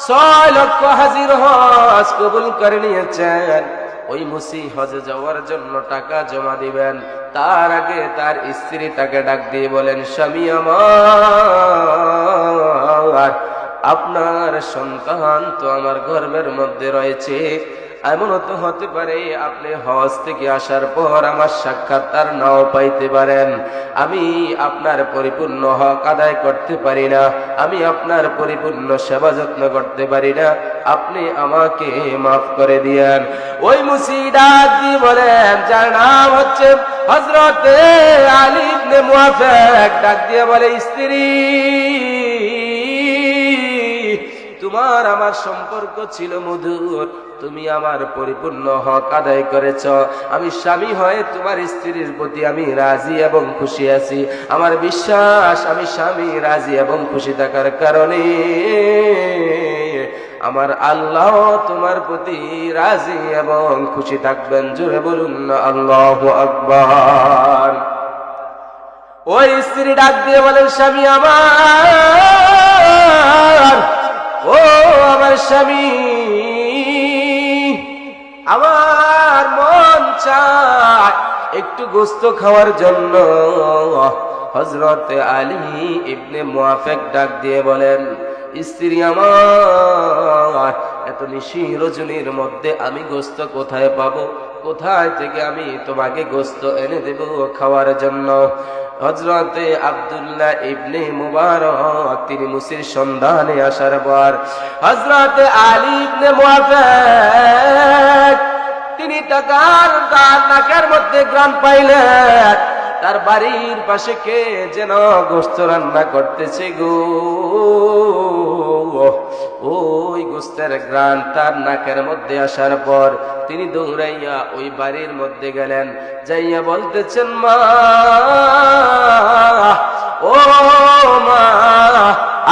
6 লক্ষ হাজির হজ কবুল করে নিয়েছেন। ওই মুসি হজে যাওয়ার জন্য টাকা জমা দিবেন, তার আগে তার স্ত্রী তাকে ডাক দিয়ে বলেন, স্বামী আমার, আপনার সন্তান তো আমার গর্ভের মধ্যে রয়েছে, এমনও তো হতে পারে আপনি হজ থেকে আসার পর আমার সাক্ষাৎ তার নাও পাইতে পারেন। আমি আপনার পরিপূর্ণ হক আদায় করতে পারি না, আমি আপনার পরিপূর্ণ সেবা যত্ন করতে পারি না, আপনি আমাকে মাফ করে দিয়েন। ওই মুসি ডাক দিয়ে বলেন, যার নাম হচ্ছে হযরতে আলী ইবনে মুআফিক, ডাক দিয়ে বলে, স্ত্রী, তোমার আমার সম্পর্ক ছিল মধুর, তুমি আমার পরিপূর্ণ হক আদায় করেছ, আমি স্বামী হয়ে তোমার স্ত্রীর প্রতি আমি রাজি এবং খুশি আছি। আমার বিশ্বাস আমি স্বামী রাজি এবং খুশি থাকার কারণে আমার আল্লাহ তোমার প্রতি রাজি এবং খুশি থাকবেন। জোরে বলুন না আল্লাহু আকবার। ওই স্ত্রী ডাক দিয়ে বলেন, স্বামী আমার, ও আমার স্বামী, আমার মন চায় একটু গোশত খাওয়ার জন্য। হযরতে আলী ইবনে মুআফিক ডাক দিয়ে বলেন, স্ত্রী আমার, এত নিশি রজনীর মধ্যে আমি গোশত কোথায় পাবো, কোথায় থেকে আমি তোমাকে গোশত এনে দেব খাওয়ার জন্য? হযরতে আব্দুল্লাহ ইবনে মুবারক তিনি মুসির সন্ধানে আসার পর হযরতে আলী ইবনে মুআফিক তিনি তার নাকের মধ্যে ঘ্রাণ পাইলেন, তার বাড়ির পাশে কে যেন গোশত রান্না করতেছে গো। ওই গোশতের ঘ্রাণ তার নাকের মধ্যে আসার পর তিনি দৌড়াইয়া ওই বাড়ির মধ্যে গেলেন, যাইয়া বলতেছেন, মা, ও মা,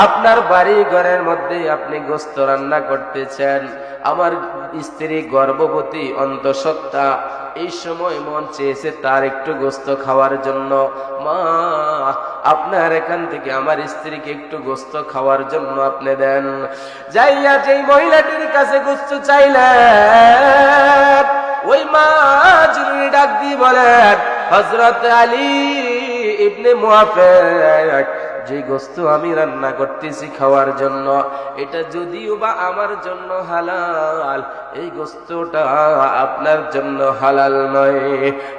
আপনার বাড়ি ঘরের মধ্যে আপনি গোশত রান্না করতেছেন, আমার স্ত্রী গর্ভবতী অন্তঃসত্ত্বা, এই সময় মন চেয়েছে তার একটু গোশত খাওয়ার জন্য। মা, আপনার এখান থেকে আমার স্ত্রীকে একটু গোশত খাওয়ার জন্য আপনি দেন। যাইয়া যেই মহিলাটির কাছে গোশত চাইলেন, ওই মা যিনি ডাক দিয়ে বলেন, হযরতে আলী ইবনে মুআফিক, যে গোশত আমি রান্না করতেছি খাওয়ার জন্য, এটা যদিও বা আমার জন্য হালাল, এই গোশতটা আপনার জন্য হালাল নয়।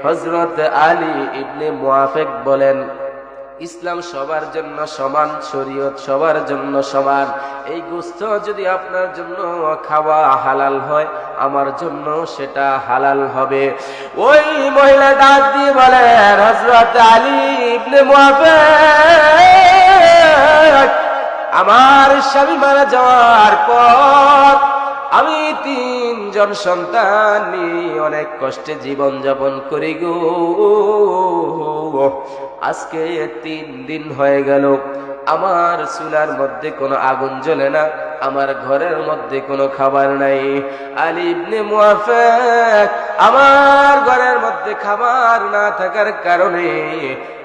হযরত আলী ইবনে মুআফিক বলেন, ইসলাম সবার জন্য সমান, শরীয়ত সবার জন্য সমান, এই গোশত যদি আপনার জন্য খাওয়া হালাল হয়, আমার জন্য সেটা হালাল হবে। ওই মহিলা ডাক দিয়ে বলেন, হযরত আলী ইবনে মুআফিক, আমার স্বামী মারা যাওয়ার পর আমি 3 জন সন্তান নিয়ে অনেক কষ্টে জীবন যাপন করি গো। আজকে 3 দিন হয়ে গেল, আমার চুলার মধ্যে কোনো আগুন জ্বলে না, আমার ঘরের মধ্যে কোনো খাবার নাই। আলী ইবনে মুআফিক, আমার ঘরের মধ্যে খাবার না থাকার কারণে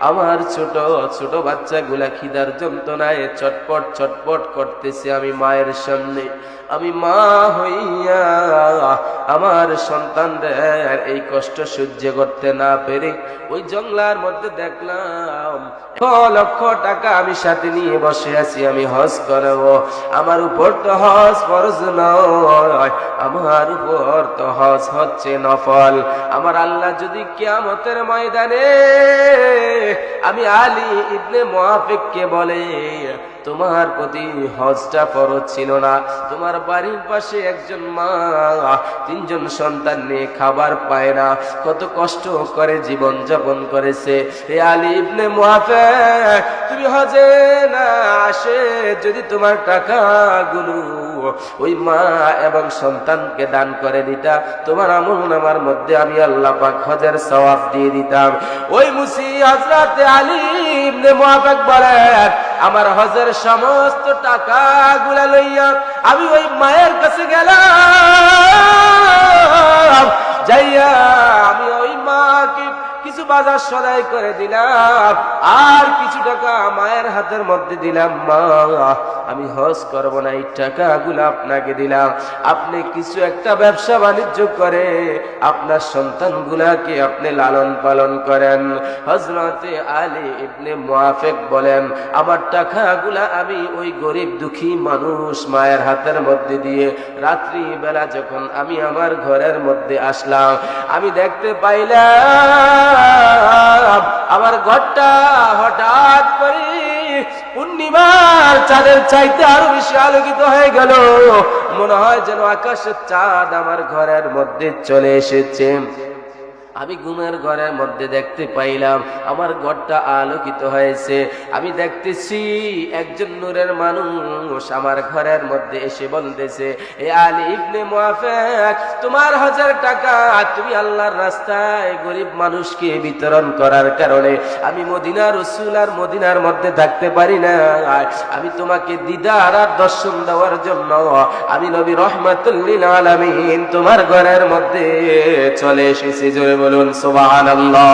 আমার ছোট ছোট বাচ্চাগুলা খিদার যন্ত্রণায় চটপট চটপট করতেছে। আমি মায়ের সামনে, আমি মা হইয়া আমার সন্তানদের এই কষ্ট সহ্য করতে না পেরে ওই জঙ্গলার মধ্যে দেখলাম 1 লক্ষ টাকা আমি সাথে নিয়ে বসে আছি, আমি হজ করব। আমার উপর তো হজ ফরজ নয়, আমার উপর তো হজ হচ্ছে নফল। আমার আল্লাহ যদি কিয়ামতের ময়দানে আমি আলী ইবনে মুআফিককে বলে, তোমার প্রতি হজটা ফরজ ছিল না, তোমার বাড়ির পাশে একজন মা 3 জন সন্তান নিয়ে খাবার পায় না, কত কষ্ট করে জীবন যাপন করেছে, হে আলী ইবনে মুআফিক, তুমি হজে না আসে যদি তোমার টাকাগুলো ওই মা এবং সন্তানকে দান করে দিতা, তোমার আমলনামার মধ্যে আমি আল্লাহ পাক হজের সওয়াব দিয়ে দিতাম। ওই মুসি হযরতে আলী ইবনে মুআফিক বলেন, আমার হজের সমস্ত টাকাগুলা লইয়া আমি ওই মায়ের কাছে গেলাম, যাইয়া আমি ওই মাকে কিছু বাজার সদাই করে দিলাম, আর কিছু টাকা মায়ের হাতের মধ্যে দিলাম। মা, আমি হজ করব না, এই টাকাগুলো আপনাকে দিলাম, আপনি কিছু একটা ব্যবসা বাণিজ্য করে আপনার সন্তানগুলাকে আপনি লালন পালন করেন। হযরতে আলী ইবনে মুআফিক বলেন, আমার টাকাগুলা আমি ওই গরিব দুঃখী মানুষ মায়ের হাতের মধ্যে দিয়ে রাত্রি বেলা যখন আমি আমার ঘরের মধ্যে আসলাম, আমি দেখতে পাইলাম আমার ঘরটা হঠাৎ করে পূর্ণিমার চাঁদের চাইতে আরো বেশি আলোকিত হয়ে গেল। মনে হয় যেন আকাশের চাঁদ আমার ঘরের মধ্যে চলে এসেছে। আমি ঘুমের ঘরের মধ্যে দেখতে পাইলাম আমার ঘরটা আলোকিত হয়েছে। আমি দেখতেছি একজন নূরের মানুষ আমার ঘরের মধ্যে এসে বলতেছে, এ আলী ইবনে মুআফিক, তোমার 1000 টাকা তুমি আল্লাহর রাস্তায় গরিব মানুষকে বিতরণ করার কারণে আমি মদিনা রাসূল আর মদিনার মধ্যে থাকতে পারি না। আমি তোমাকে দিদার আর দর্শন দেওয়ার জন্য আমি নবী রাহমাতুল লিল আলামিন তোমার ঘরের মধ্যে চলে এসেছি। জোরে বলুন সুবহানাল্লাহ।